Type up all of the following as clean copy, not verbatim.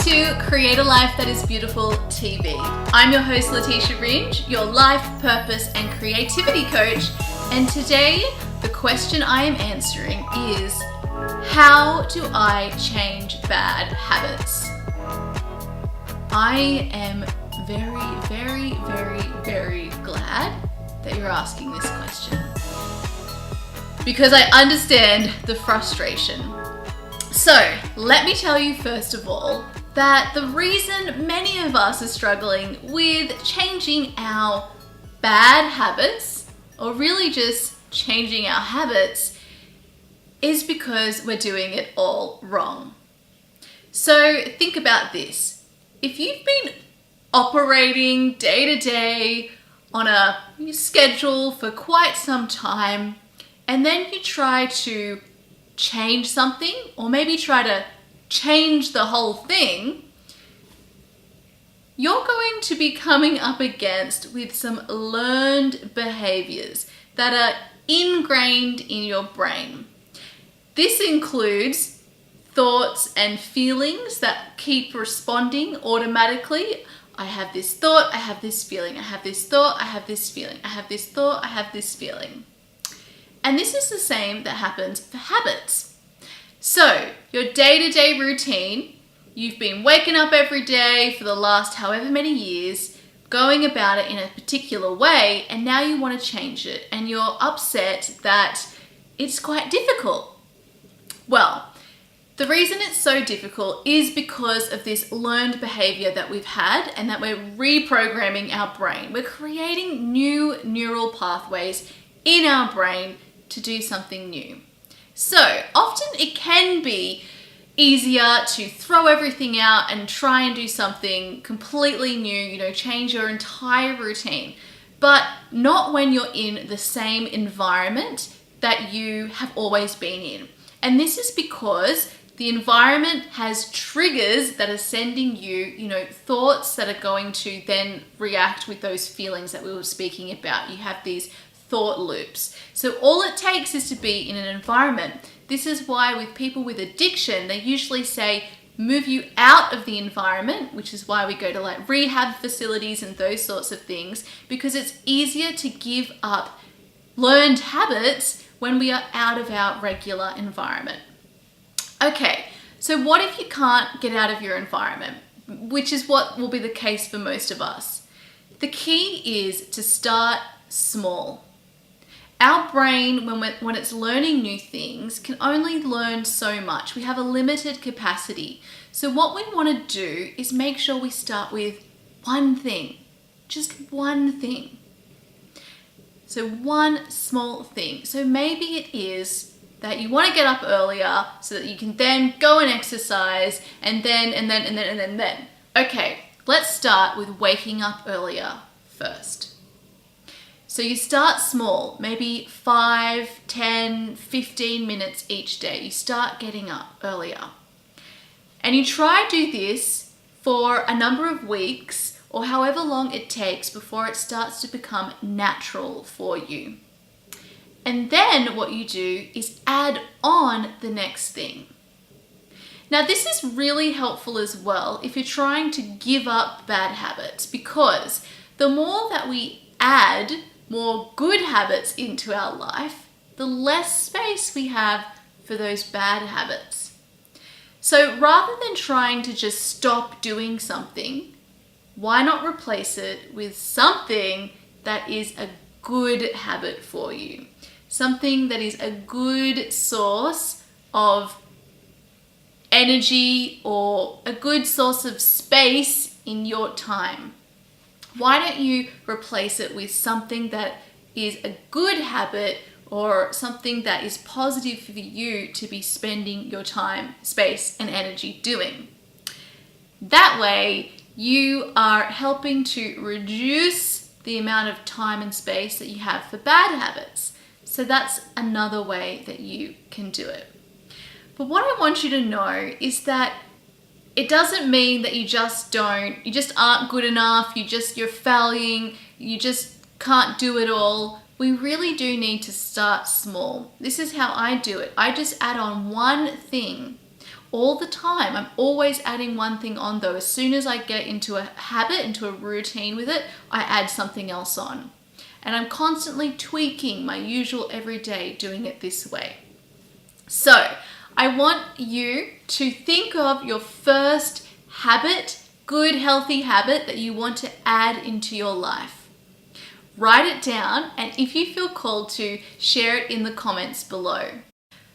to Create a Life That Is Beautiful TV. I'm your host, Letitia Ringe, your life, purpose, and creativity coach. And today, the question I am answering is, how do I change bad habits? I am very glad that you're asking this question, because I understand the frustration. So let me tell you first of all that the reason many of us are struggling with changing our bad habits, or really just changing our habits, is because we're doing it all wrong. So think about this. If you've been operating day to day on a schedule for quite some time, and then you try to change something, or maybe try to change the whole thing, you're going to be coming up against with some learned behaviors that are ingrained in your brain. This includes thoughts and feelings that keep responding automatically. I have this thought, I have this feeling, I have this thought, I have this feeling, I have this thought, I have this feeling. And this is the same that happens for habits. So, your day-to-day routine, you've been waking up every day for the last however many years, going about it in a particular way, and now you want to change it, and you're upset that it's quite difficult. Well, the reason it's so difficult is because of this learned behavior that we've had, and that we're reprogramming our brain. We're creating new neural pathways in our brain to do something new. So often it can be easier to throw everything out and try and do something completely new, change your entire routine, but not when you're in the same environment that you have always been in. And this is because the environment has triggers that are sending you, thoughts that are going to then react with those feelings that we were speaking about. You have these thought loops. So all it takes is to be in an environment. This is why with people with addiction, they usually say, move you out of the environment, which is why we go to like rehab facilities and those sorts of things, because it's easier to give up learned habits when we are out of our regular environment. Okay, so what if you can't get out of your environment, which is what will be the case for most of us? The key is to start small. Our brain, when it's learning new things, can only learn so much. We have a limited capacity. So what we want to do is make sure we start with one thing, just one thing. So one small thing. So maybe it is that you want to get up earlier so that you can then go and exercise, and then. Okay, let's start with waking up earlier first. So you start small, maybe 5, 10, 15 minutes each day. You start getting up earlier. And you try to do this for a number of weeks, or however long it takes before it starts to become natural for you. And then what you do is add on the next thing. Now this is really helpful as well if you're trying to give up bad habits, because the more that we add more good habits into our life, the less space we have for those bad habits. So rather than trying to just stop doing something, why not replace it with something that is a good habit for you? Something that is a good source of energy or a good source of space in your time. Why don't you replace it with something that is a good habit, or something that is positive for you to be spending your time, space, and energy doing? That way, you are helping to reduce the amount of time and space that you have for bad habits. So that's another way that you can do it. But what I want you to know is that it doesn't mean that you just aren't good enough, you're failing, you just can't do it all. We really do need to start small. This is how I do it. I just add on one thing, all the time. I'm always adding one thing on though. As soon as I get into a habit, into a routine with it, I add something else on. And I'm constantly tweaking my usual everyday, doing it this way. So I want you to think of your first habit, good, healthy habit that you want to add into your life. Write it down, and if you feel called to, share it in the comments below.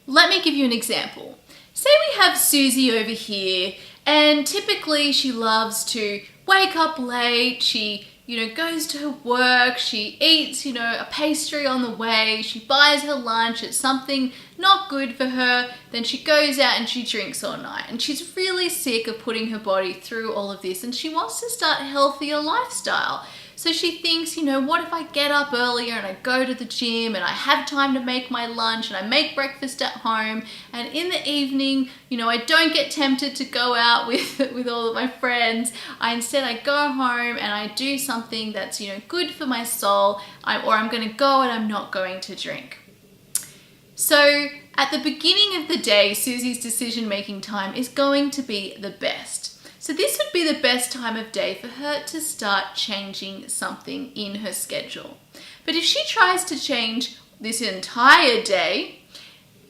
Let me give you an example. Say we have Susie over here, and typically she loves to wake up late, she goes to her work, she eats, a pastry on the way, she buys her lunch, it's something not good for her, then she goes out and she drinks all night. And she's really sick of putting her body through all of this, and she wants to start a healthier lifestyle. So she thinks, what if I get up earlier and I go to the gym and I have time to make my lunch and I make breakfast at home, and in the evening, I don't get tempted to go out with all of my friends. Instead I go home and I do something that's, good for my soul, or I'm going to go and I'm not going to drink. So at the beginning of the day, Susie's decision-making time is going to be the best. So this would be the best time of day for her to start changing something in her schedule. But if she tries to change this entire day,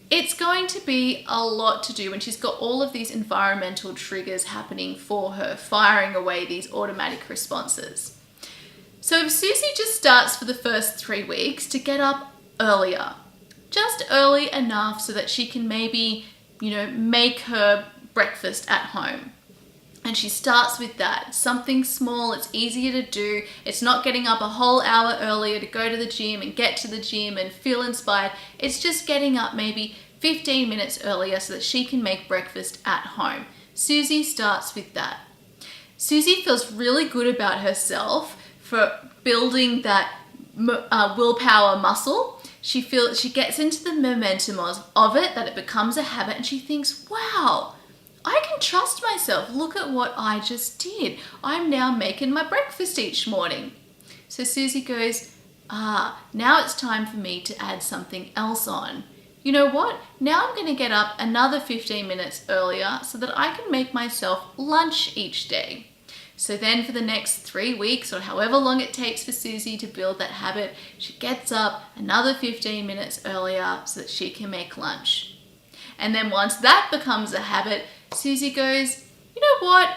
it's going to be a lot to do when she's got all of these environmental triggers happening for her, firing away these automatic responses. So if Susie just starts for the first 3 weeks to get up earlier, just early enough so that she can maybe, make her breakfast at home. And she starts with that, something small, it's easier to do. It's not getting up a whole hour earlier to go to the gym and get to the gym and feel inspired. It's just getting up maybe 15 minutes earlier so that she can make breakfast at home. Susie starts with that. Susie feels really good about herself for building that willpower muscle. She gets into the momentum of it, that it becomes a habit, and she thinks, wow, I can trust myself. Look at what I just did. I'm now making my breakfast each morning. So Susie goes, now it's time for me to add something else on. You know what? Now I'm going to get up another 15 minutes earlier so that I can make myself lunch each day. So then for the next 3 weeks, or however long it takes for Susie to build that habit, she gets up another 15 minutes earlier so that she can make lunch. And then once that becomes a habit, Susie goes, you know what?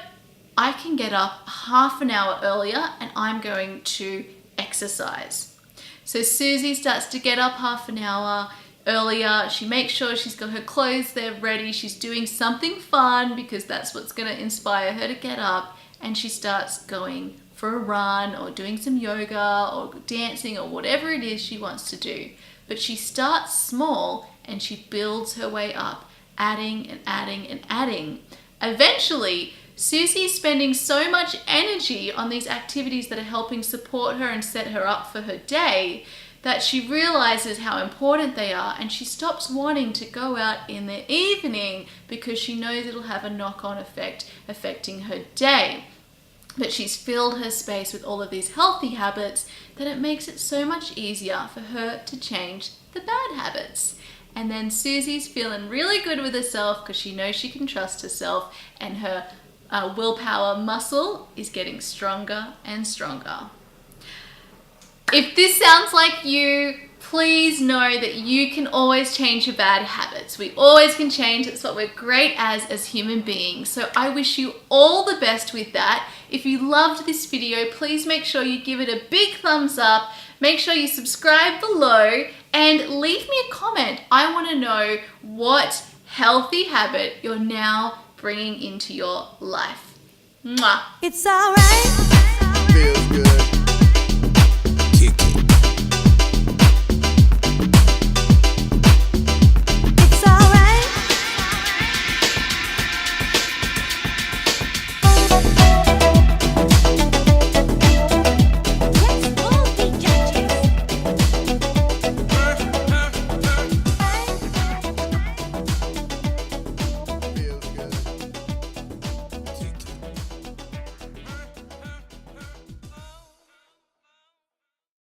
I can get up half an hour earlier and I'm going to exercise. So Susie starts to get up half an hour earlier. She makes sure she's got her clothes there ready. She's doing something fun because that's what's going to inspire her to get up. And she starts going for a run or doing some yoga or dancing or whatever it is she wants to do. But she starts small and she builds her way up, adding and adding and adding. Eventually, Susie's spending so much energy on these activities that are helping support her and set her up for her day that she realizes how important they are, and she stops wanting to go out in the evening because she knows it'll have a knock-on effect affecting her day. But she's filled her space with all of these healthy habits that it makes it so much easier for her to change the bad habits. And then Susie's feeling really good with herself because she knows she can trust herself, and her willpower muscle is getting stronger and stronger. If this sounds like you, please know that you can always change your bad habits. We always can change. It's what we're great as human beings. So I wish you all the best with that. If you loved this video, please make sure you give it a big thumbs up. Make sure you subscribe below and leave me a comment. I want to know what healthy habit you're now bringing into your life. Mwah. It's alright.